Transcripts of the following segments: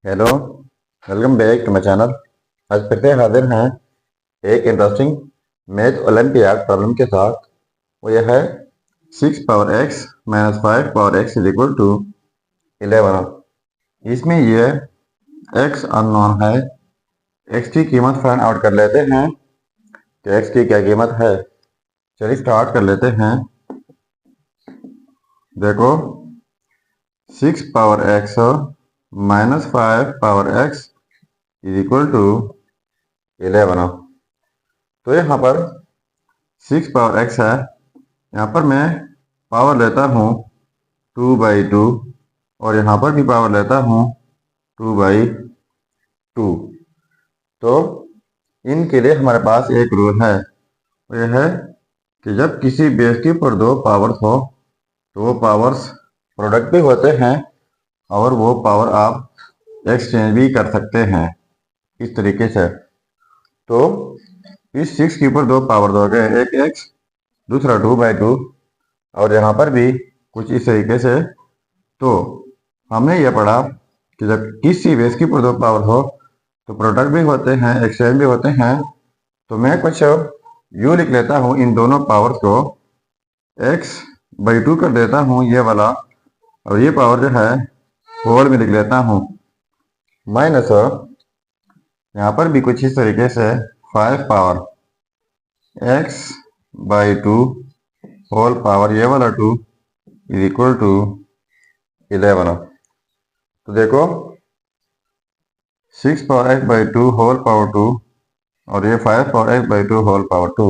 Hello, welcome back to my channel. आज फिर से हाजिर हैं एक इंटरेस्टिंग मैथ ओलंपियाड प्रॉब्लम के साथ। वो यह है 6 power x - 5 power x is equal to 11। इसमें ये x अननोन है। x की कीमत फाइंड आउट कर लेते हैं कि x की क्या कीमत है। चलिए स्टार्ट कर लेते हैं। देखो 6 power x - 5 power x is equal to 11। तो यहाँ पर 6 पावर x है। यहाँ पर मैं पावर लेता हूँ 2/2 और यहाँ पर भी पावर लेता हूँ 2/2। तो इनके लिए हमारे पास एक रूल है, वो यह है कि जब किसी बेस के ऊपर दो पावर्स हो तो वो पावर्स प्रोडक्ट भी होते हैं और वो पावर आप एक्सचेंज भी कर सकते हैं इस तरीके से। तो इस 6 के ऊपर दो पावर दोगे, एक x दूसरा 2/2 और यहाँ पर भी कुछ इस तरीके से। तो हमने यह पढ़ा कि जब किसी बेस की ऊपर दो पावर हो तो प्रोडक्ट भी होते हैं, एक्सचेंज भी होते हैं। तो मैं कुछ यू लिख लेता हूँ, इन दोनों पावर्स को x/2 कर देता हूँ ये वाला, और ये पावर जो है होल में लिख लेता हूँ माइनस यहाँ पर भी कुछ इस तरीके से 5 पावर x/2 होल पावर ये वाला 2 इज इक्वल टू 11। तो देखो 6 पावर x/2 होल पावर 2 और ये 5 पावर x/2 होल पावर 2।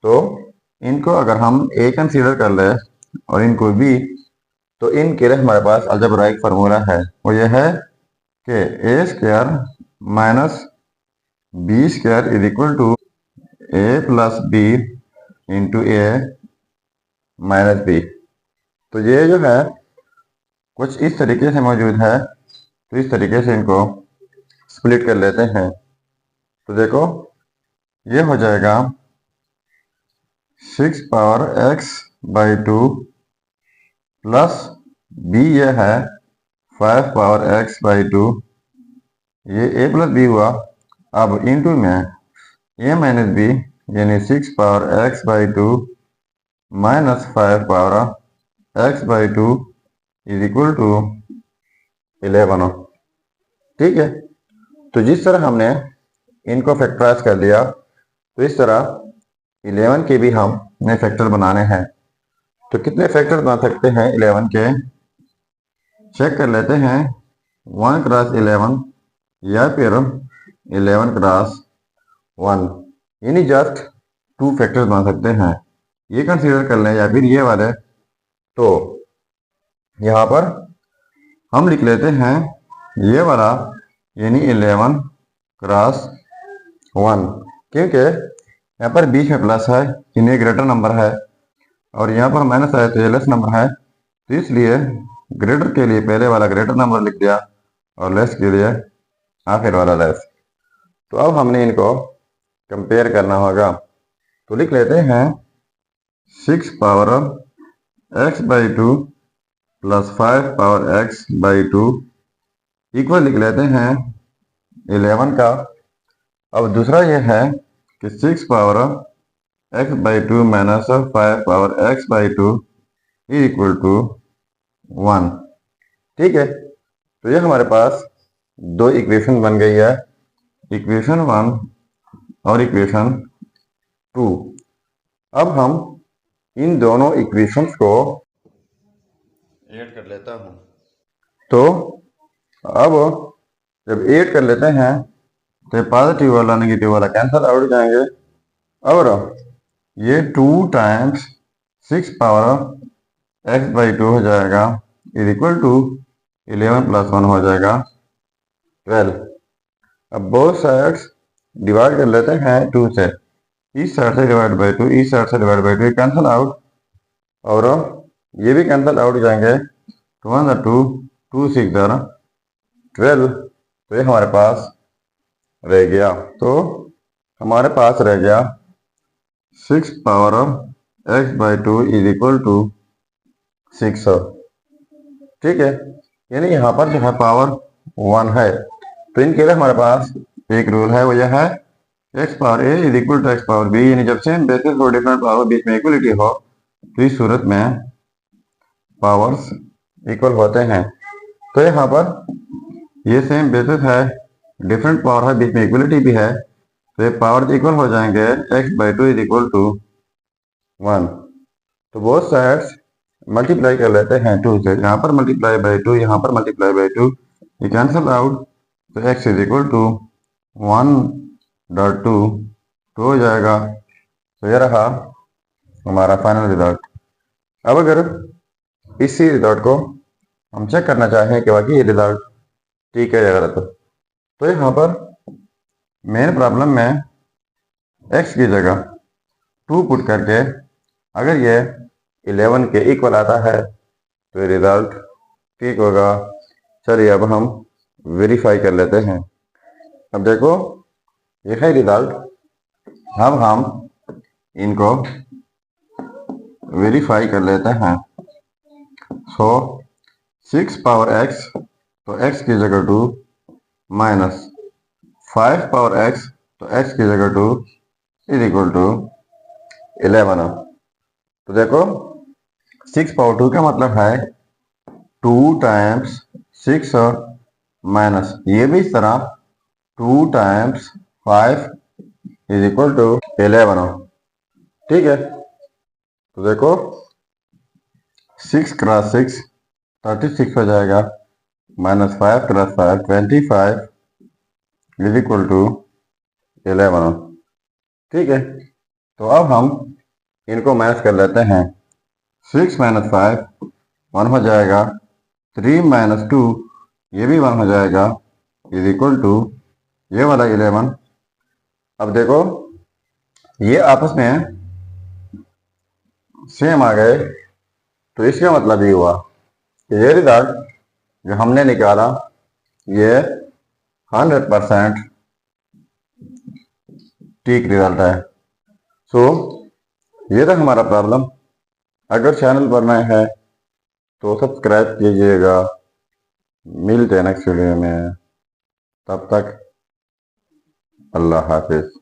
तो इनको अगर हम a कंसीडर कर ले और इनको b, तो इनके लिए हमारे पास अलजेब्राइक फार्मूला है। वो ये है कि a² minus b² is equal to a plus b into a minus b। तो ये जो है कुछ इस तरीके से मौजूद है। तो इस तरीके से इनको स्प्लिट कर लेते हैं। तो देखो ये हो जाएगा 6 पावर x/2 प्लस b ये है 5 पावर x/2, ये a प्लस b हुआ। अब इंटू में a माइनस b यानी 6 power x/2 minus 5 power x/2 is equal to 11। ठीक है। तो जिस तरह हमने इनको फैक्टराइज कर दिया, तो इस तरह 11 के भी हमने फैक्टर बनाने हैं। तो कितने फैक्टर बना सकते हैं 11 के, चेक कर लेते हैं। 1 क्रॉस 11 या फिर 11 क्रॉस 1, यानी जस्ट 2 फैक्टर्स बना सकते हैं। ये कंसीडर कर लें या फिर ये वाले। तो यहाँ पर हम लिख लेते हैं ये वाला, यानी 11 क्रॉस 1, क्योंकि यहाँ पर बीच में प्लस है, यानी ग्रेटर नंबर है, और यहाँ पर माइनस है तो ये लेस नंबर है। तो इसलिए ग्रेटर के लिए पहले वाला ग्रेटर नंबर लिख दिया और लेस के लिए आखिर वाला लेस। तो अब हमने इनको कंपेयर करना होगा। तो लिख लेते हैं 6 power x/2 plus 5 power x/2 equal लिख लेते हैं 11 का। अब दूसरा ये है कि 6 power x/2 minus 5 power x/2 is equal to 1। ठीक है। तो ये हमारे पास दो इक्वेशन बन गई है, इक्वेशन 1 और इक्वेशन 2। अब हम इन दोनों इक्वेशंस को ऐड कर लेता हूँ। तो अब जब ऐड कर लेते हैं तो पॉजिटिव वाला नेगेटिव वाला कैंसिल आउट हो जाएंगे, और ये 2 टाइम्स 6 पावर x/2 हो जाएगा इज इक्वल टू 11 प्लस 1 हो जाएगा 12। अब बोथ साइड्स डिवाइड कर लेते हैं 2 से। इस साइड से डिवाइड बाई 2, इस साइड से डिवाइड बाई 2, कैंसिल आउट, और ये भी कैंसिल आउट हो जाएंगे। 2 1 2, 2 6 12। तो ये हमारे पास रह गया। तो हमारे पास रह गया 6 power x/2 is equal to 6। ठीक है, यानी यहाँ पर जो है पावर 1 है। तो इनके लिए हमारे पास एक रूल है, वो यह है x power a is equal to x power b, यानी जब सेम बेसिस और डिफरेंट पावर बीच में इक्वलिटी हो तो इस सूरत में पावर्स इक्वल होते हैं। तो यहाँ पर ये सेम बेसिस है, डिफरेंट पावर है, बीच में इक्वलिटी भी है, तो ये पावर इक्वल हो जाएंगे x by two is equal to 1। तो बोथ साइड्स मल्टीप्लाई कर लेते हैं 2 से, यहाँ पर मल्टीप्लाई बाई 2, यहाँ पर मल्टीप्लाई बाई 2, ये कैंसिल आउट, तो x इज इक्वल टू 1.2 तो हो जाएगा। तो ये रहा हमारा फाइनल रिजल्ट। अब अगर इसी रिजल्ट को हम चेक करना चाहें कि वाकई ये रिजल्ट ठीक है या गलत, तो यहाँ पर मेन प्रॉब्लम में x की जगह 2 पुट करके अगर ये 11 के इक्वल आता है तो ये रिजल्ट ठीक होगा। चलिए अब हम वेरीफाई कर लेते हैं। अब देखो ये है रिजल्ट, अब हम इनको वेरीफाई कर लेते हैं। सो 6 पावर x, तो x की जगह 2 माइनस 5 पावर x, तो x की जगह 2 इज इक्वल टू 11। तो देखो 6 पावर 2 का मतलब है 2 टाइम्स 6 माइनस ये भी इस तरह 2 टाइम्स 5 इज इक्वल टू 11। ठीक है, तो देखो 6 क्रॉस 6 36 हो जाएगा, minus 5 cross 5 25 is equal to 11। ठीक है, तो अब हम इनको मैच कर लेते हैं। 6 माइनस 5 1 हो जाएगा, 3 माइनस 2 ये भी 1 हो जाएगा, इज इक्वल टू ये वाला 11। अब देखो ये आपस में सेम आ गए, तो इसका मतलब ये हुआ कि ये रिजल्ट जो हमने निकाला ये 100% ठीक रिजल्ट है। सो ये था हमारा प्रॉब्लम। अगर चैनल पर नए हैं तो सब्सक्राइब कीजिएगा। मिलते हैं नेक्स्ट वीडियो में, तब तक अल्लाह हाफिज।